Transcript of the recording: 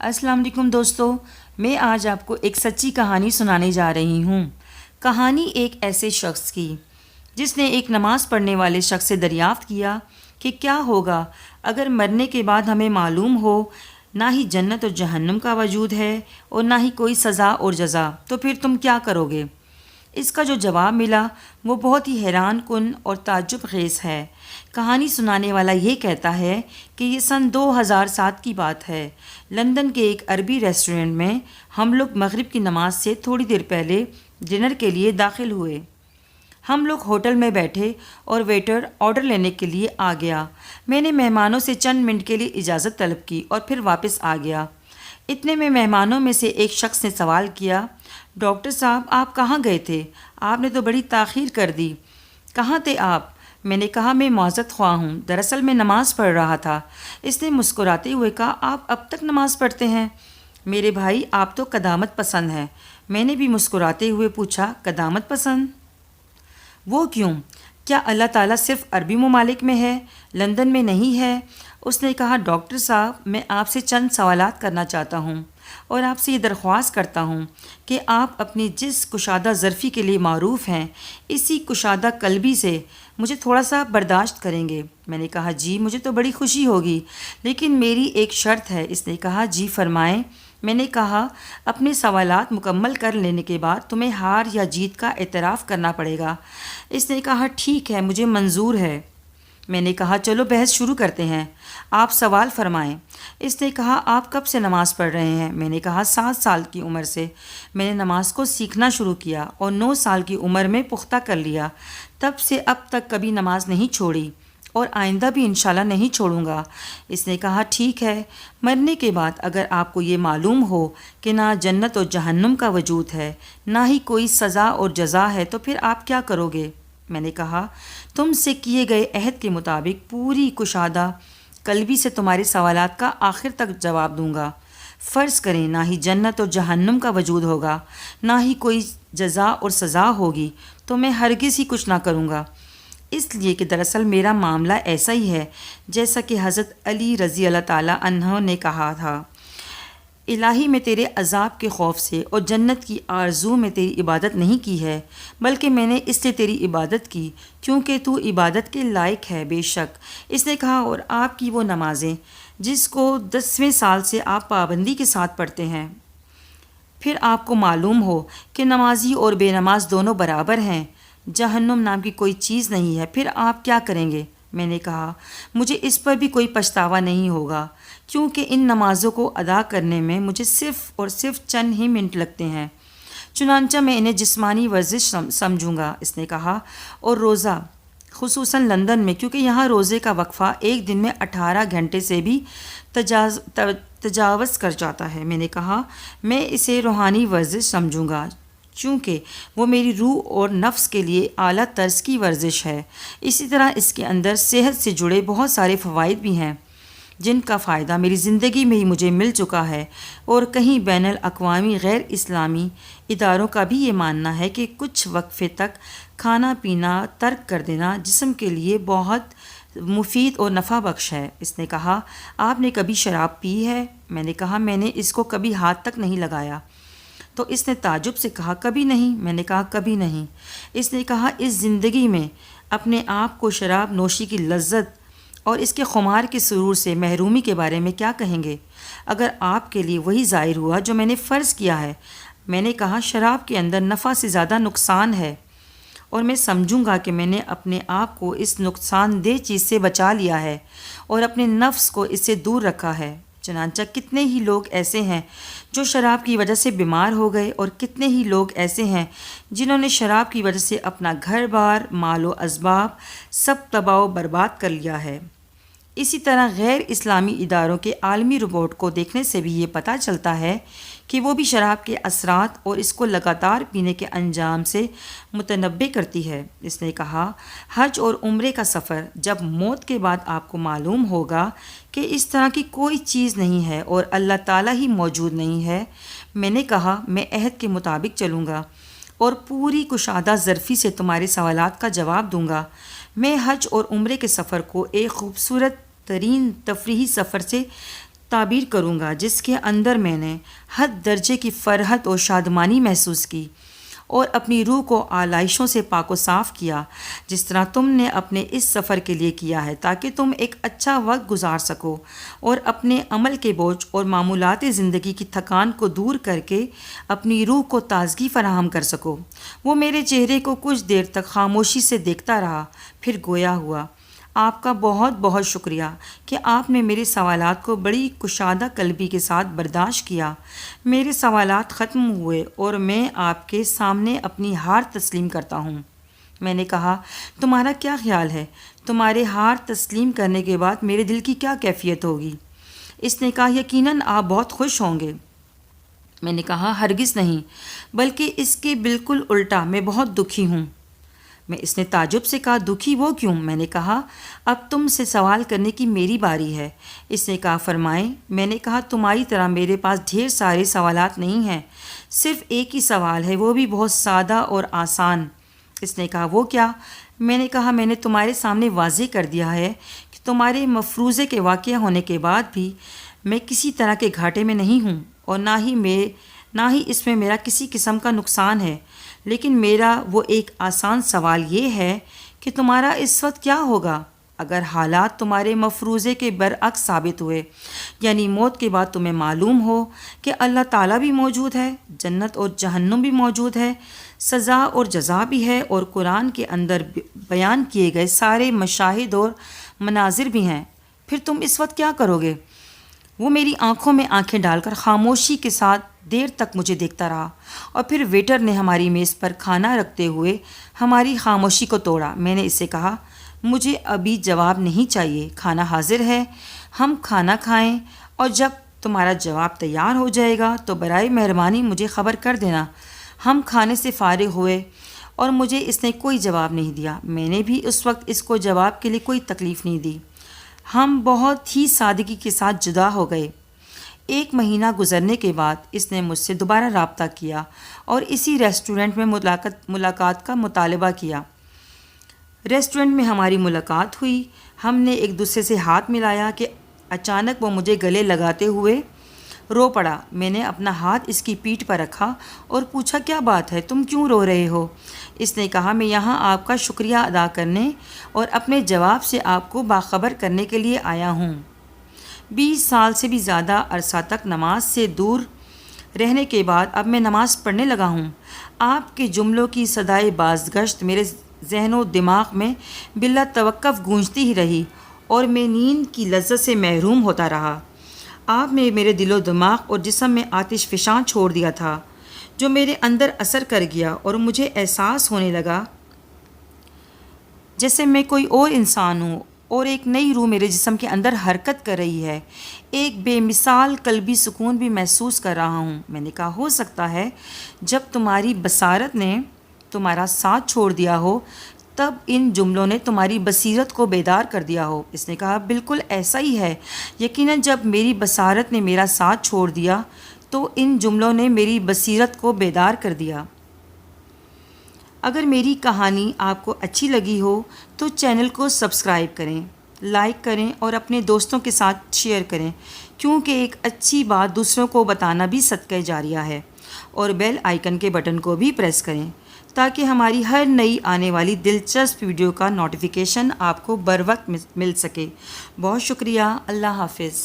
السلام علیکم دوستو، میں آج آپ کو ایک سچی کہانی سنانے جا رہی ہوں۔ کہانی ایک ایسے شخص کی جس نے ایک نماز پڑھنے والے شخص سے دریافت کیا کہ کیا ہوگا اگر مرنے کے بعد ہمیں معلوم ہو نہ ہی جنت اور جہنم کا وجود ہے اور نہ ہی کوئی سزا اور جزا، تو پھر تم کیا کرو گے؟ اس کا جو جواب ملا وہ بہت ہی حیران کن اور تعجب خیز ہے۔ کہانی سنانے والا یہ کہتا ہے کہ یہ سن 2007 کی بات ہے۔ لندن کے ایک عربی ریسٹورنٹ میں ہم لوگ مغرب کی نماز سے تھوڑی دیر پہلے ڈنر کے لیے داخل ہوئے۔ ہم لوگ ہوٹل میں بیٹھے اور ویٹر آرڈر لینے کے لیے آ گیا۔ میں نے مہمانوں سے چند منٹ کے لیے اجازت طلب کی اور پھر واپس آ گیا۔ اتنے میں مہمانوں میں سے ایک شخص نے سوال کیا، ڈاکٹر صاحب آپ کہاں گئے تھے؟ آپ نے تو بڑی تاخیر کر دی۔ کہاں تھے آپ؟ میں نے کہا میں معذرت خواہ ہوں، دراصل میں نماز پڑھ رہا تھا۔ اس نے مسکراتے ہوئے کہا، آپ اب تک نماز پڑھتے ہیں؟ میرے بھائی آپ تو قدامت پسند ہیں۔ میں نے بھی مسکراتے ہوئے پوچھا، قدامت پسند؟ وہ کیوں؟ کیا اللہ تعالیٰ صرف عربی ممالک میں ہے، لندن میں نہیں ہے؟ اس نے کہا، ڈاکٹر صاحب میں آپ سے چند سوالات کرنا چاہتا ہوں اور آپ سے یہ درخواست کرتا ہوں کہ آپ اپنی جس کشادہ ظرفی کے لیے معروف ہیں اسی کشادہ قلبی سے مجھے تھوڑا سا برداشت کریں گے۔ میں نے کہا، جی مجھے تو بڑی خوشی ہوگی، لیکن میری ایک شرط ہے۔ اس نے کہا، جی فرمائیں۔ میں نے کہا، اپنے سوالات مکمل کر لینے کے بعد تمہیں ہار یا جیت کا اعتراف کرنا پڑے گا۔ اس نے کہا، ٹھیک ہے مجھے منظور ہے۔ میں نے کہا، چلو بحث شروع کرتے ہیں، آپ سوال فرمائیں۔ اس نے کہا، آپ کب سے نماز پڑھ رہے ہیں؟ میں نے کہا، 7 سال کی عمر سے۔ میں نے نماز کو سیکھنا شروع کیا اور 9 سال کی عمر میں پختہ کر لیا۔ تب سے اب تک کبھی نماز نہیں چھوڑی اور آئندہ بھی انشاءاللہ نہیں چھوڑوں گا۔ اس نے کہا، ٹھیک ہے، مرنے کے بعد اگر آپ کو یہ معلوم ہو کہ نہ جنت اور جہنم کا وجود ہے، نہ ہی کوئی سزا اور جزا ہے، تو پھر آپ کیا کرو گے؟ میں نے کہا، تم سے کیے گئے عہد کے مطابق پوری کشادہ قلبی سے تمہارے سوالات کا آخر تک جواب دوں گا۔ فرض کریں نہ ہی جنت اور جہنم کا وجود ہوگا، نہ ہی کوئی جزا اور سزا ہوگی، تو میں ہرگز ہی کچھ نہ کروں گا، اس لیے کہ دراصل میرا معاملہ ایسا ہی ہے جیسا کہ حضرت علی رضی اللہ تعالیٰ عنہ نے کہا تھا، الہی میں تیرے عذاب کے خوف سے اور جنت کی آرزو میں تیری عبادت نہیں کی ہے، بلکہ میں نے اس لیے تیری عبادت کی کیونکہ تو عبادت کے لائق ہے بے شک۔ اس نے کہا، اور آپ کی وہ نمازیں جس کو 10ویں سال سے آپ پابندی کے ساتھ پڑھتے ہیں، پھر آپ کو معلوم ہو کہ نمازی اور بے نماز دونوں برابر ہیں، جہنم نام کی کوئی چیز نہیں ہے، پھر آپ کیا کریں گے؟ میں نے کہا، مجھے اس پر بھی کوئی پچھتاوا نہیں ہوگا کیونکہ ان نمازوں کو ادا کرنے میں مجھے صرف اور صرف چند ہی منٹ لگتے ہیں، چنانچہ میں انہیں جسمانی ورزش سمجھوں گا۔ اس نے کہا، اور روزہ خصوصاً لندن میں، کیونکہ یہاں روزے کا وقفہ ایک دن میں 18 گھنٹے سے بھی تجاوز کر جاتا ہے۔ میں نے کہا، میں اسے روحانی ورزش سمجھوں گا چونکہ وہ میری روح اور نفس کے لیے اعلیٰ طرز کی ورزش ہے۔ اسی طرح اس کے اندر صحت سے جڑے بہت سارے فوائد بھی ہیں جن کا فائدہ میری زندگی میں ہی مجھے مل چکا ہے، اور کہیں بین الاقوامی غیر اسلامی اداروں کا بھی یہ ماننا ہے کہ کچھ وقفے تک کھانا پینا ترک کر دینا جسم کے لیے بہت مفید اور نفع بخش ہے۔ اس نے کہا، آپ نے کبھی شراب پی ہے؟ میں نے کہا، میں نے اس کو کبھی ہاتھ تک نہیں لگایا۔ تو اس نے تعجب سے کہا، کبھی نہیں؟ میں نے کہا، کبھی نہیں۔ اس نے کہا، اس زندگی میں اپنے آپ کو شراب نوشی کی لذت اور اس کے خمار کے سرور سے محرومی کے بارے میں کیا کہیں گے اگر آپ کے لیے وہی ظاہر ہوا جو میں نے فرض کیا ہے؟ میں نے کہا، شراب کے اندر نفع سے زیادہ نقصان ہے، اور میں سمجھوں گا کہ میں نے اپنے آپ کو اس نقصان دہ چیز سے بچا لیا ہے اور اپنے نفس کو اس سے دور رکھا ہے۔ چنانچہ کتنے ہی لوگ ایسے ہیں جو شراب کی وجہ سے بیمار ہو گئے، اور کتنے ہی لوگ ایسے ہیں جنہوں نے شراب کی وجہ سے اپنا گھر بار، مال و اسباب سب تباہ و برباد کر لیا ہے۔ اسی طرح غیر اسلامی اداروں کے عالمی رپورٹ کو دیکھنے سے بھی یہ پتہ چلتا ہے کہ وہ بھی شراب کے اثرات اور اس کو لگاتار پینے کے انجام سے متنبع کرتی ہے۔ اس نے کہا، حج اور عمرے کا سفر، جب موت کے بعد آپ کو معلوم ہوگا کہ اس طرح کی کوئی چیز نہیں ہے اور اللہ تعالیٰ ہی موجود نہیں ہے۔ میں نے کہا، میں عہد کے مطابق چلوں گا اور پوری کشادہ ظرفی سے تمہارے سوالات کا جواب دوں گا۔ میں حج اور عمرے کے سفر کو ایک خوبصورت ترین تفریحی سفر سے تعبیر کروں گا جس کے اندر میں نے حد درجے کی فرحت اور شادمانی محسوس کی اور اپنی روح کو آلائشوں سے پاک و صاف کیا، جس طرح تم نے اپنے اس سفر کے لیے کیا ہے، تاکہ تم ایک اچھا وقت گزار سکو اور اپنے عمل کے بوجھ اور معمولات زندگی کی تھکان کو دور کر کے اپنی روح کو تازگی فراہم کر سکو۔ وہ میرے چہرے کو کچھ دیر تک خاموشی سے دیکھتا رہا، پھر گویا ہوا، آپ کا بہت بہت شکریہ کہ آپ نے میرے سوالات کو بڑی کشادہ قلبی کے ساتھ برداشت کیا۔ میرے سوالات ختم ہوئے اور میں آپ کے سامنے اپنی ہار تسلیم کرتا ہوں۔ میں نے کہا، تمہارا کیا خیال ہے؟ تمہارے ہار تسلیم کرنے کے بعد میرے دل کی کیا کیفیت ہوگی؟ اس نے کہا، یقیناً آپ بہت خوش ہوں گے۔ میں نے کہا، ہرگز نہیں، بلکہ اس کے بالکل الٹا، میں بہت دکھی ہوں۔ اس نے تعجب سے کہا، دکھی وہ کیوں؟ میں نے کہا، اب تم سے سوال کرنے کی میری باری ہے۔ اس نے کہا، فرمائیں۔ میں نے کہا، تمہاری طرح میرے پاس ڈھیر سارے سوالات نہیں ہیں، صرف ایک ہی سوال ہے، وہ بھی بہت سادہ اور آسان۔ اس نے کہا، وہ کیا؟ میں نے کہا، میں نے تمہارے سامنے واضح کر دیا ہے کہ تمہارے مفروضے کے واقع ہونے کے بعد بھی میں کسی طرح کے گھاٹے میں نہیں ہوں اور نہ ہی اس میں میرا کسی قسم کا نقصان ہے، لیکن میرا وہ ایک آسان سوال یہ ہے کہ تمہارا اس وقت کیا ہوگا اگر حالات تمہارے مفروضے کے برعکس ثابت ہوئے، یعنی موت کے بعد تمہیں معلوم ہو کہ اللہ تعالیٰ بھی موجود ہے، جنت اور جہنم بھی موجود ہے، سزا اور جزا بھی ہے، اور قرآن کے اندر بیان کیے گئے سارے مشاہد اور مناظر بھی ہیں، پھر تم اس وقت کیا کرو گے؟ وہ میری آنکھوں میں آنکھیں ڈال کر خاموشی کے ساتھ دیر تک مجھے دیکھتا رہا، اور پھر ویٹر نے ہماری میز پر کھانا رکھتے ہوئے ہماری خاموشی کو توڑا۔ میں نے اس سے کہا، مجھے ابھی جواب نہیں چاہیے، کھانا حاضر ہے، ہم کھانا کھائیں، اور جب تمہارا جواب تیار ہو جائے گا تو برائے مہربانی مجھے خبر کر دینا۔ ہم کھانے سے فارغ ہوئے اور مجھے اس نے کوئی جواب نہیں دیا۔ میں نے بھی اس وقت اس کو جواب کے لیے کوئی تکلیف نہیں دی۔ ہم بہت ہی سادگی کے ساتھ جدا ہو گئے۔ 1 مہینہ گزرنے کے بعد اس نے مجھ سے دوبارہ رابطہ کیا اور اسی ریسٹورنٹ میں ملاقات کا مطالبہ کیا۔ ریسٹورنٹ میں ہماری ملاقات ہوئی، ہم نے ایک دوسرے سے ہاتھ ملایا کہ اچانک وہ مجھے گلے لگاتے ہوئے رو پڑا۔ میں نے اپنا ہاتھ اس کی پیٹھ پر رکھا اور پوچھا، کیا بات ہے، تم کیوں رو رہے ہو؟ اس نے کہا، میں یہاں آپ کا شکریہ ادا کرنے اور اپنے جواب سے آپ کو باخبر کرنے کے لیے آیا ہوں۔ 20 سال سے بھی زیادہ عرصہ تک نماز سے دور رہنے کے بعد اب میں نماز پڑھنے لگا ہوں۔ آپ کے جملوں کی صدائے بازگشت میرے ذہن و دماغ میں بلا توقف گونجتی ہی رہی اور میں نیند کی لذت سے محروم ہوتا رہا۔ آپ نے میرے دل و دماغ اور جسم میں آتش فشاں چھوڑ دیا تھا، جو میرے اندر اثر کر گیا، اور مجھے احساس ہونے لگا جیسے میں کوئی اور انسان ہوں اور ایک نئی روح میرے جسم کے اندر حرکت کر رہی ہے۔ ایک بے مثال قلبی سکون بھی محسوس کر رہا ہوں۔ میں نے کہا، ہو سکتا ہے جب تمہاری بصارت نے تمہارا ساتھ چھوڑ دیا ہو تب ان جملوں نے تمہاری بصیرت کو بیدار کر دیا ہو۔ اس نے کہا، بالکل ایسا ہی ہے، یقیناً جب میری بصارت نے میرا ساتھ چھوڑ دیا تو ان جملوں نے میری بصیرت کو بیدار کر دیا۔ اگر میری کہانی آپ کو اچھی لگی ہو تو چینل کو سبسکرائب کریں، لائک کریں اور اپنے دوستوں کے ساتھ شیئر کریں، کیونکہ ایک اچھی بات دوسروں کو بتانا بھی صدقہ جاریہ ہے، اور بیل آئیکن کے بٹن کو بھی پریس کریں تاکہ ہماری ہر نئی آنے والی دلچسپ ویڈیو کا نوٹیفیکیشن آپ کو بر وقت مل سکے۔ بہت شکریہ، اللہ حافظ۔